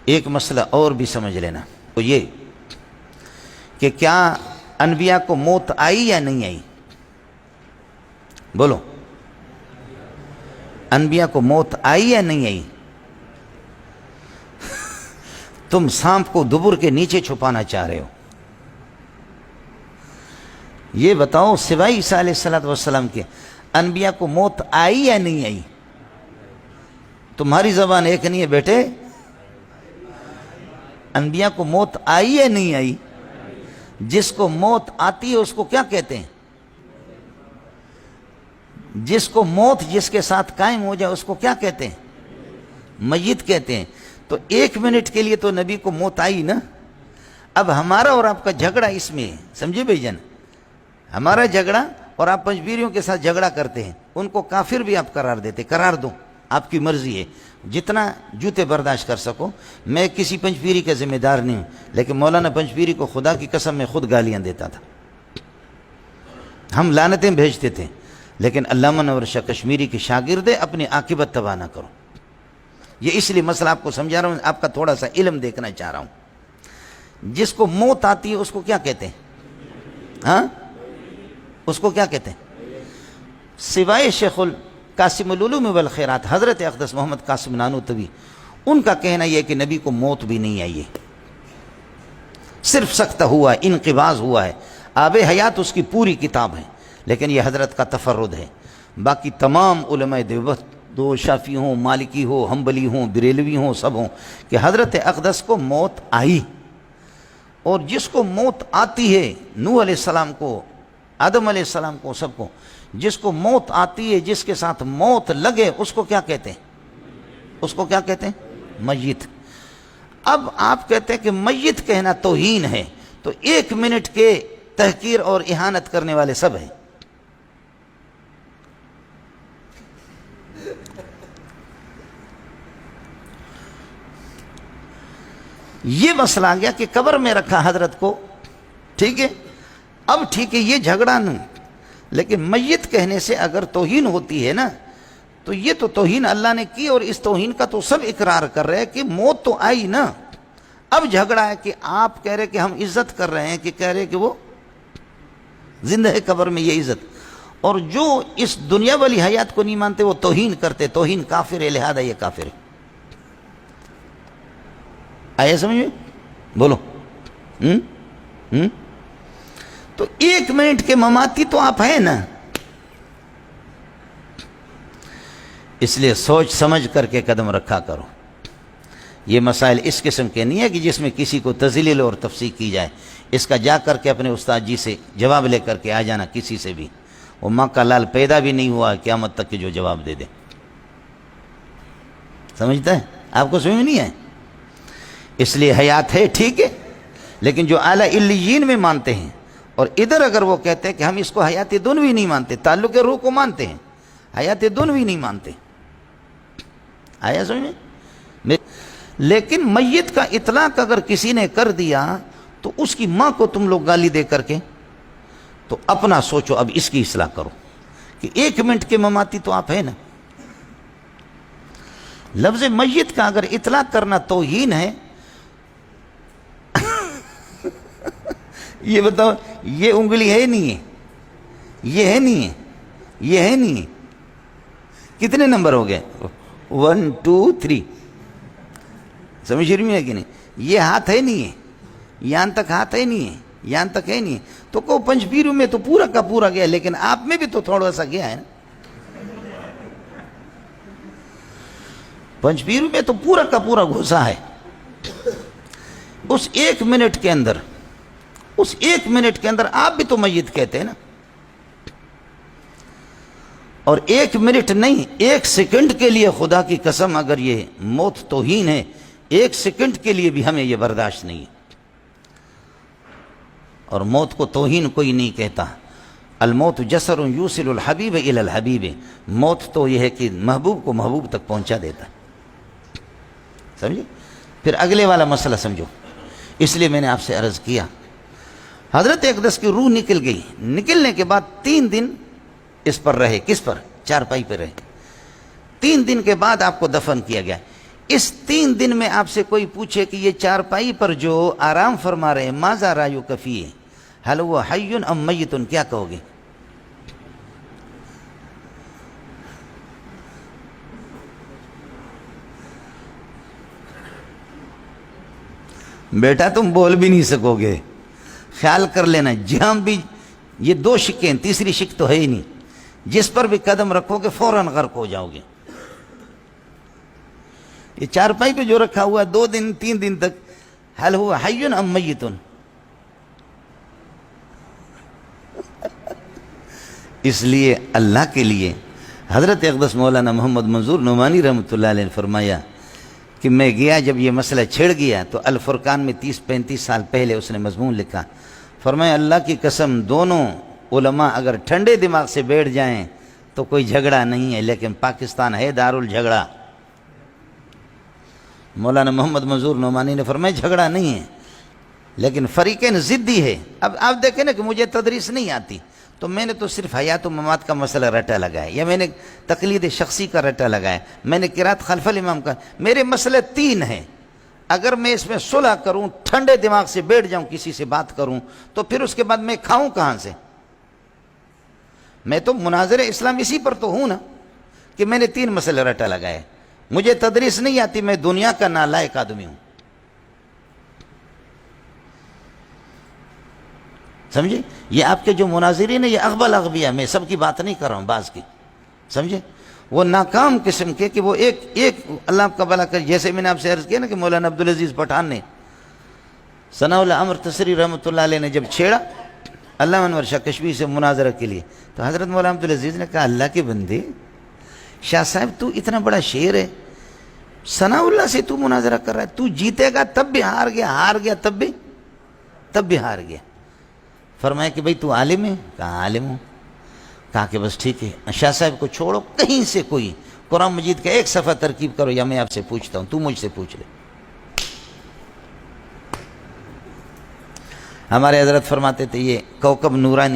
ایک مسئلہ اور بھی سمجھ لینا، تو یہ کہ کیا انبیاء کو موت آئی یا نہیں آئی؟ بولو، انبیاء کو موت آئی یا نہیں آئی؟ تم سانپ کو دبر کے نیچے چھپانا چاہ رہے ہو۔ یہ بتاؤ سوائے عیسیٰ علیہ السلام کے انبیاء کو موت آئی یا نہیں آئی؟ تمہاری زبان ایک نہیں ہے بیٹے، انبیاء کو موت آئی یا نہیں آئی؟ جس کو موت آتی ہے اس کو کیا کہتے ہیں؟ جس کو موت جس کے ساتھ قائم ہو جائے اس کو کیا کہتے ہیں؟ میت کہتے ہیں۔ تو 1 منٹ کے لیے تو نبی کو موت آئی نا۔ اب ہمارا اور آپ کا جھگڑا اس میں ہے، سمجھے بھائی جان؟ ہمارا جھگڑا اور آپ پنجبیریوں کے ساتھ جھگڑا کرتے ہیں، ان کو کافر بھی آپ قرار دیتے، قرار دو، آپ کی مرضی ہے، جتنا جوتے برداشت کر سکو۔ میں کسی پنجبیری کا ذمہ دار نہیں ہوں، لیکن مولانا پنجبیری کو خدا کی قسم میں خود گالیاں دیتا تھا، ہم لعنتیں بھیجتے تھے، لیکن علامہ انور شاہ کشمیری کے شاگرد اپنی عاقبت تباہ نہ کرو۔ یہ اس لیے مسئلہ آپ کو سمجھا رہا ہوں، آپ کا تھوڑا سا علم دیکھنا چاہ رہا ہوں۔ جس کو موت آتی ہے اس کو کیا کہتے ہیں؟ ہاں، اس کو کیا کہتے ہیں؟ سوائے شیخ قاسم العلوم والخیرات حضرت اقدس محمد قاسم نانوتوی، ان کا کہنا یہ ہے کہ نبی کو موت بھی نہیں آئی ہے، صرف سکتہ ہوا ہے، انقباض ہوا ہے۔ آب حیات اس کی پوری کتاب ہے، لیکن یہ حضرت کا تفرد ہے۔ باقی تمام علماء دیوبند، دو شافعی ہوں، مالکی ہو، حنبلی ہوں، بریلوی ہوں، سب ہوں، کہ حضرت اقدس کو موت آئی۔ اور جس کو موت آتی ہے، نوح علیہ السلام کو، آدم علیہ السلام کو، سب کو، جس کو موت آتی ہے، جس کے ساتھ موت لگے، اس کو کیا کہتے ہیں؟ اس کو کیا کہتے ہیں؟ میت۔ اب آپ کہتے ہیں کہ میت کہنا توہین ہے، تو 1 منٹ کے تحقیر اور اہانت کرنے والے سب ہیں۔ یہ مسئلہ آ گیا کہ قبر میں رکھا حضرت کو، ٹھیک ہے، اب ٹھیک ہے یہ جھگڑا نہیں، لیکن میت کہنے سے اگر توہین ہوتی ہے نا، تو یہ تو توہین اللہ نے کی، اور اس توہین کا تو سب اقرار کر رہے ہیں کہ موت تو آئی نا۔ اب جھگڑا ہے کہ آپ کہہ رہے کہ ہم عزت کر رہے ہیں، کہ کہہ رہے کہ وہ زندہ ہے قبر میں، یہ عزت، اور جو اس دنیا والی حیات کو نہیں مانتے وہ توہین کرتے، توہین کافر ہے، لہذا یہ کافر ہے۔ آیا سمجھ میں؟ بولو۔ تو 1 منٹ کے مماتی تو آپ ہیں نا، اس لیے سوچ سمجھ کر کے قدم رکھا کرو۔ یہ مسائل اس قسم کے نہیں ہے کہ جس میں کسی کو تذلیل اور تفسیق کی جائے، اس کا جا کر کے اپنے استاد جی سے جواب لے کر کے آ جانا، کسی سے بھی، وہ ماں کا لال پیدا بھی نہیں ہوا قیامت تک کہ جو جواب دے دے۔ سمجھتا ہے؟ آپ کو سمجھ میں نہیں ہے؟ اس لیے حیات ہے، ٹھیک ہے، لیکن جو اعلیٰ علیین میں مانتے ہیں، اور ادھر اگر وہ کہتے ہیں کہ ہم اس کو حیات دنوی نہیں مانتے، تعلق روح کو مانتے ہیں، حیات دنوی نہیں مانتے۔ آیا سمجھ میں؟ لیکن میت کا اطلاق اگر کسی نے کر دیا تو اس کی ماں کو تم لوگ گالی دے کر کے، تو اپنا سوچو، اب اس کی اصلاح کرو کہ 1 منٹ کے مماتی تو آپ ہیں نا۔ لفظ میت کا اگر اطلاق کرنا توہین ہے، یہ بتاؤ، یہ انگلی ہے نہیں ہے، یہ ہے نہیں ہے، یہ ہے نہیں ہے، کتنے نمبر ہو گئے؟ 1 2 3، سمجھ رہی ہے کہ نہیں؟ یہ ہاتھ ہے نہیں ہے، یہاں تک ہاتھ ہے نہیں ہے، یہاں تک ہے نہیں ہے، تو کو پنجبیروں میں تو پورا کا پورا گیا، لیکن آپ میں بھی تو تھوڑا سا گیا ہے نا۔ پنجبیروں میں تو پورا کا پورا گھسا ہے۔ اس 1 منٹ کے اندر، اس 1 منٹ کے اندر آپ بھی تو میت کہتے ہیں نا۔ اور 1 منٹ نہیں، 1 سیکنڈ کے لیے خدا کی قسم اگر یہ موت توہین ہے، 1 سیکنڈ کے لیے بھی ہمیں یہ برداشت نہیں ہے۔ اور موت کو توہین کوئی نہیں کہتا۔ الموت جسر یوصل الحبیب الی الحبیب، موت تو یہ ہے کہ محبوب کو محبوب تک پہنچا دیتا ہے۔ سمجھے؟ پھر اگلے والا مسئلہ سمجھو۔ اس لیے میں نے آپ سے عرض کیا، حضرت اقدس کی روح نکل گئی، نکلنے کے بعد 3 دن اس پر رہے، کس پر؟ چارپائی پہ رہے۔ 3 دن کے بعد آپ کو دفن کیا گیا۔ اس 3 دن میں آپ سے کوئی پوچھے کہ یہ چارپائی پر جو آرام فرما رہے ہیں ماذا رایک فیہ حل هو حی ام میت، کیا کہو گے؟ بیٹا تم بول بھی نہیں سکو گے، خیال کر لینا، جہاں بھی یہ 2 شکیں، تیسری شک تو ہے ہی نہیں، جس پر بھی قدم رکھو گے فوراً غرق ہو جاؤ گے۔ یہ چارپائی پہ جو رکھا ہوا 2 دن 3 دن تک، حل هو حی ام میت، اس لیے اللہ کے لیے حضرت اقدس مولانا محمد منظور نعمانی رحمۃ اللہ علیہ نے فرمایا کہ میں گیا، جب یہ مسئلہ چھڑ گیا تو الفرقان میں 30-35 سال پہلے اس نے مضمون لکھا، فرمایا اللہ کی قسم دونوں علماء اگر ٹھنڈے دماغ سے بیٹھ جائیں تو کوئی جھگڑا نہیں ہے، لیکن پاکستان ہے دارالجھگڑا۔ مولانا محمد منظور نعمانی نے فرمایا جھگڑا نہیں ہے لیکن فریقین ضدی ہے۔ اب آپ دیکھیں نا کہ مجھے تدریس نہیں آتی تو میں نے تو صرف حیات و ممات کا مسئلہ رٹا لگایا، یا میں نے تقلید شخصی کا رٹا لگایا، میں نے قرات خلف الامام کا، میرے مسئلے 3 ہیں۔ اگر میں اس میں صلح کروں، ٹھنڈے دماغ سے بیٹھ جاؤں، کسی سے بات کروں، تو پھر اس کے بعد میں کھاؤں کہاں سے؟ میں تو مناظر اسلام اسی پر تو ہوں نا کہ میں نے 3 مسئلے رٹا لگائے۔ مجھے تدریس نہیں آتی، میں دنیا کا نالائق آدمی ہوں، سمجھے؟ یہ آپ کے جو مناظرین ہیں یہ اغبل اغبیاء، میں سب کی بات نہیں کر رہا ہوں، بعض کی، سمجھے؟ وہ ناکام قسم کے کہ وہ ایک اللہ آپ کا بھلا کر، جیسے میں نے آپ سے عرض کیا نا کہ مولانا عبدالعزیز پٹھان نے ثناء اللہ عمر تسری رحمۃ اللہ علیہ نے جب چھیڑا علامہ انور شاہ کشمیری سے مناظرہ کے لیے، تو حضرت مولانا عبدالعزیز نے کہا اللہ کے بندے، شاہ صاحب تو اتنا بڑا شعر ہے، ثناء اللہ سے تو مناظرہ کر رہا ہے، تو جیتے گا تب بھی ہار گیا تب بھی ہار گیا۔ فرمایا کہ بھئی تو عالم ہے؟ کہا عالم ہوں۔ کہا کہ بس ٹھیک ہے، شاہ صاحب کو چھوڑو، کہیں سے کوئی قرآن مجید کا 1 صفحہ ترکیب کرو، یا میں آپ سے پوچھتا ہوں، تو مجھ سے پوچھ لے۔ ہمارے حضرت فرماتے تھے یہ کوكب نورانی